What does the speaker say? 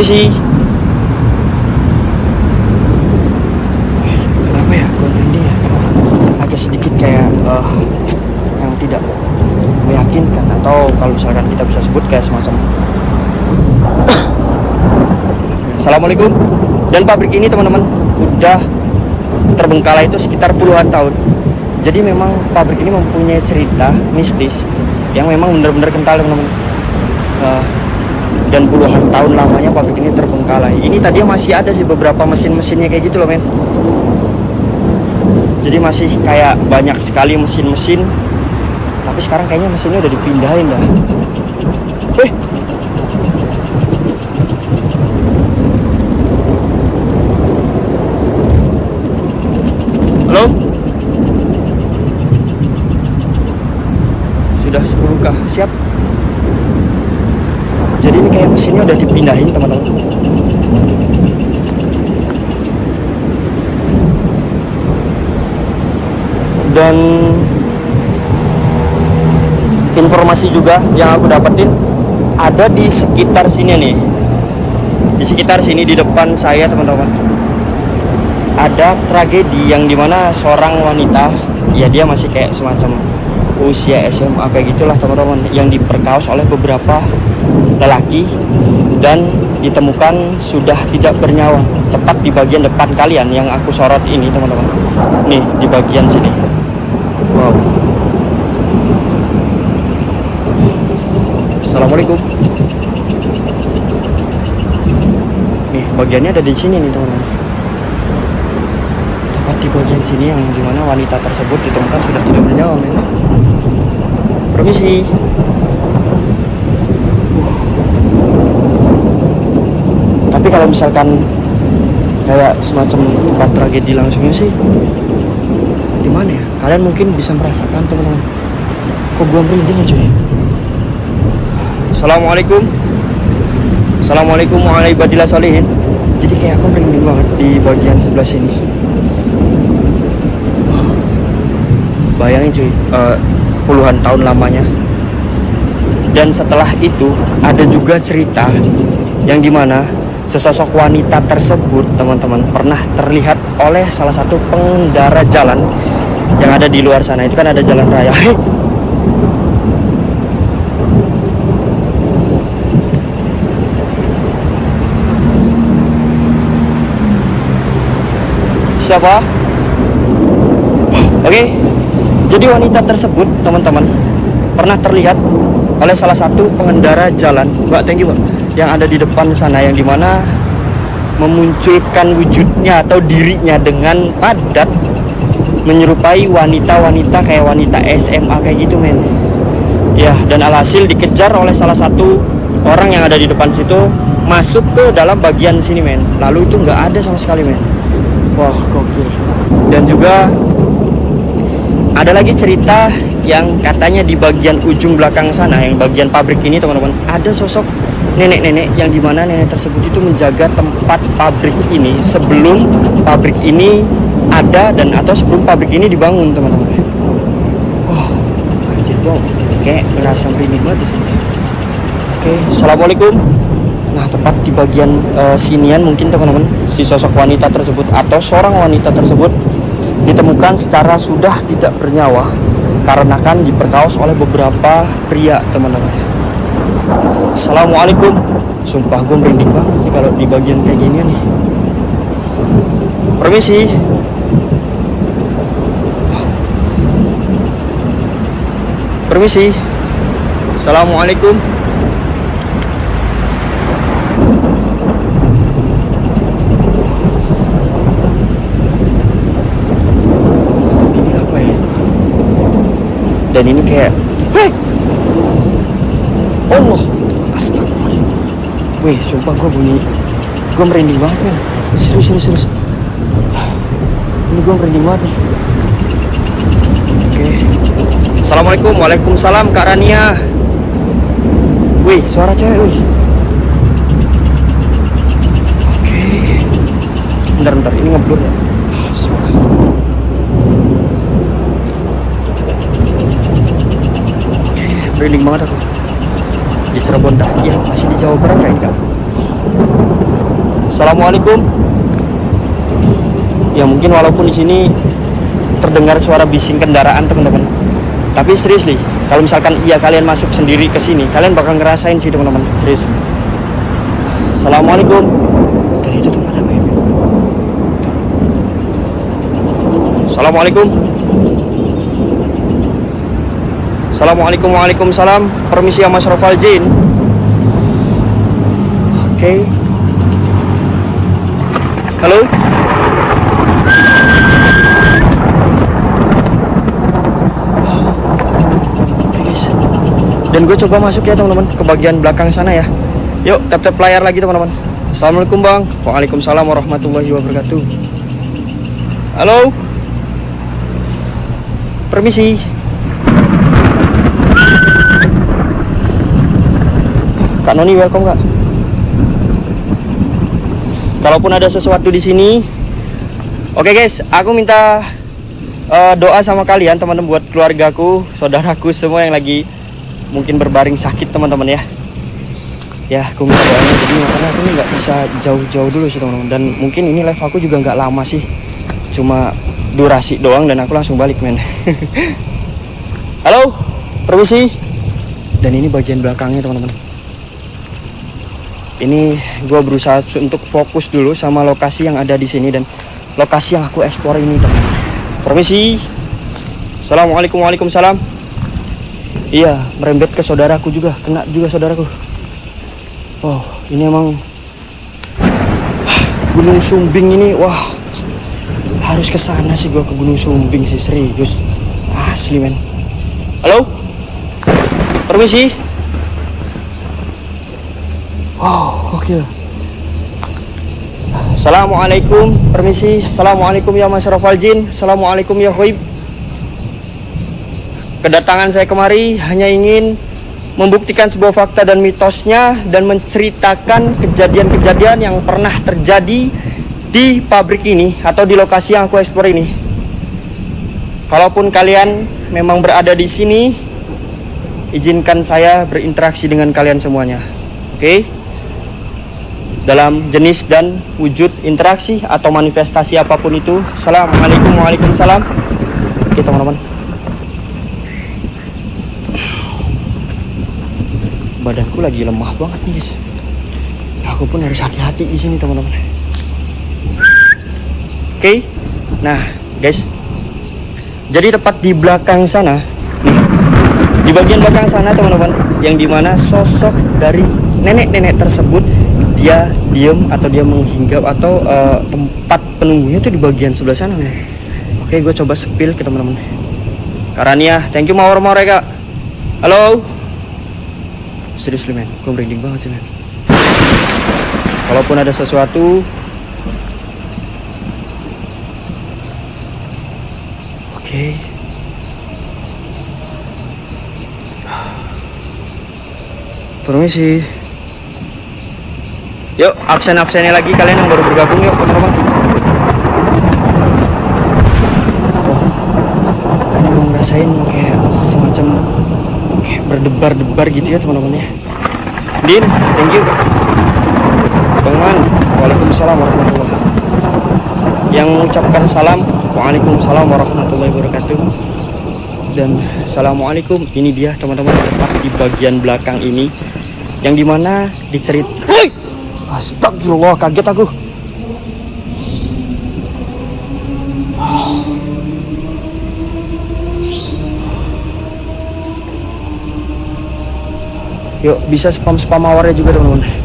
Permisi. Kenapa ya gue ini ya? Agak sedikit kayak yang tidak meyakinkan, atau kalau misalkan kita bisa sebut kayak semacam Assalamualaikum. Dan pabrik ini teman-teman udah terbengkalai itu sekitar puluhan tahun. Jadi memang pabrik ini mempunyai cerita mistis yang memang benar-benar kental teman-teman. Dan puluhan tahun lamanya pabrik ini terbengkalai. Ini tadinya masih ada sih beberapa mesin-mesinnya kayak gitu loh men. Jadi masih kayak banyak sekali mesin-mesin. Tapi sekarang kayaknya mesinnya udah dipindahin dah. Halo? Sudah 10K, siap. Jadi ini kayak mesinnya udah dipindahin teman-teman. Dan informasi juga yang aku dapetin ada di sekitar sini nih. Di sekitar sini di depan saya teman-teman, ada tragedi yang dimana seorang wanita, ya dia masih kayak semacam usia SMA kayak gitulah teman-teman, yang diperkaos oleh beberapa lelaki dan ditemukan sudah tidak bernyawa tepat di bagian depan kalian yang aku sorot ini teman-teman. Nih di bagian sini. Wow. Assalamualaikum. Nih bagiannya ada di sini nih teman-teman. Tepat di bagian sini yang dimana wanita tersebut ditemukan sudah tidak bernyawa men. Permisi. Tapi kalau misalkan kayak semacam tempat tragedi langsungnya sih di mana ya? Kalian mungkin bisa merasakan teman-teman. Kok gua merinding ya cuy? Assalamualaikum. Assalamualaikum warahmatullahi wabarakatuh. Jadi kayak aku merinding banget di bagian sebelah sini. Bayangin cuy, puluhan tahun lamanya. Dan setelah itu ada juga cerita yang dimana sesosok wanita tersebut teman-teman pernah terlihat oleh salah satu pengendara jalan yang ada di luar sana. Itu kan ada jalan raya. Siapa? Oke. Jadi wanita tersebut teman-teman pernah terlihat oleh salah satu pengendara jalan, Mbak, thank you Mbak, yang ada di depan sana, yang dimana memunculkan wujudnya atau dirinya dengan padat menyerupai wanita-wanita kayak wanita SMA kayak gitu men. Ya, dan alhasil dikejar oleh salah satu orang yang ada di depan situ, masuk ke dalam bagian sini men. Lalu itu nggak ada sama sekali men. Wah, gokil. Dan juga ada lagi cerita yang katanya di bagian ujung belakang sana, yang bagian pabrik ini teman-teman, ada sosok nenek-nenek yang dimana nenek tersebut itu menjaga tempat pabrik ini sebelum pabrik ini ada dan atau sebelum pabrik ini dibangun teman-teman. Wah, anjir dong, kayak ngerasa merinding banget di sini. Oke, assalamualaikum. Nah, tepat di bagian sinian mungkin teman-teman, si sosok wanita tersebut atau seorang wanita tersebut ditemukan secara sudah tidak bernyawa karena kan diperkaos oleh beberapa pria teman-teman. Assalamualaikum. Sumpah gue merinding banget sih kalau di bagian kayak gini nih. Permisi. Permisi. Assalamualaikum. Dan ini kayak, Allah, astagfirullah. Wih, sumpah gue merinding banget nih. Serius. Ini gue merinding banget nih. Oke. Assalamualaikum. Waalaikumsalam Kak Rania. Wih, suara cewek wih. Oke. Bentar, ini ngeblur ya. Merinding banget aku. Di Cirebon dah, ya masih di Jawa Barat kayak Kak. Assalamualaikum. Ya mungkin walaupun di sini terdengar suara bising kendaraan teman-teman, tapi serius nih, kalau misalkan kalian masuk sendiri ke sini, kalian bakal ngerasain sih teman-teman, serius. Assalamualaikum. Tadi itu tempat apa ya? Assalamualaikum. Assalamualaikum. Waalaikumsalam. Permisi ya Mas Rofal Jin. Oke. Halo. Oke guys. Dan gue coba masuk ya teman-teman ke bagian belakang sana ya. Yuk tap-tap layar lagi teman-teman. Assalamualaikum Bang. Waalaikumsalam warahmatullahi wabarakatuh. Halo. Permisi. Kak Noni welcome Kak. Kalaupun ada sesuatu di sini, oke guys, aku minta doa sama kalian teman-teman, buat keluargaku, saudaraku semua yang lagi mungkin berbaring sakit teman-teman ya. Ya, aku minta doanya, jadi makanya aku nggak bisa jauh-jauh dulu sih teman-teman. Dan mungkin ini live aku juga nggak lama sih, cuma durasi doang dan aku langsung balik men. Halo, permisi. Dan ini bagian belakangnya teman-teman. Ini gue berusaha untuk fokus dulu sama lokasi yang ada di sini dan lokasi yang aku eksplor ini teman-teman. Permisi. Assalamualaikum. Waalaikumsalam. Iya, merembet ke saudaraku juga, kena juga saudaraku. Oh, ini emang Gunung Sumbing ini, wah, harus ke sana sih gue, ke Gunung Sumbing sih, serius, asli men. Halo, permisi. Wow, oke. Assalamualaikum, permisi. Assalamualaikum ya Mas Rofal Jin. Assalamualaikum ya Khoib. Kedatangan saya kemari hanya ingin membuktikan sebuah fakta dan mitosnya dan menceritakan kejadian-kejadian yang pernah terjadi di pabrik ini atau di lokasi yang aku eksplor ini. Kalaupun kalian memang berada di sini, izinkan saya berinteraksi dengan kalian semuanya. Oke? Dalam jenis dan wujud interaksi atau manifestasi apapun itu. Assalamualaikum. Waalaikumsalam. Oke teman-teman. Badanku lagi lemah banget nih guys. Aku pun harus hati-hati di sini teman-teman. Oke. Nah guys, jadi tepat di belakang sana, di bagian belakang sana teman-teman, yang dimana sosok dari nenek-nenek tersebut dia diem atau dia menghinggap atau tempat penunggunya itu di bagian sebelah sana nih. Oke, gue coba spill ke teman-teman. Karania, thank you mawar Kak. Halo. Serius lu men, gue merinding banget sih men. Kalaupun ada sesuatu, oke. Permisi. Yuk, absen-absennya lagi kalian yang baru bergabung yuk teman-teman. Ini mau ngerasain kayak semacam berdebar-debar gitu ya teman-teman ya. Din, thank you. Bang Man, waalaikumsalam warahmatullahi wabarakatuh. Yang mengucapkan salam, waalaikumsalam warahmatullahi wabarakatuh. Dan assalamualaikum. Ini dia teman-teman, tepat di bagian belakang ini, yang dimana diceritakan. Astagfirullah, kaget aku. Yuk, bisa spam-spam awarnya juga teman-teman.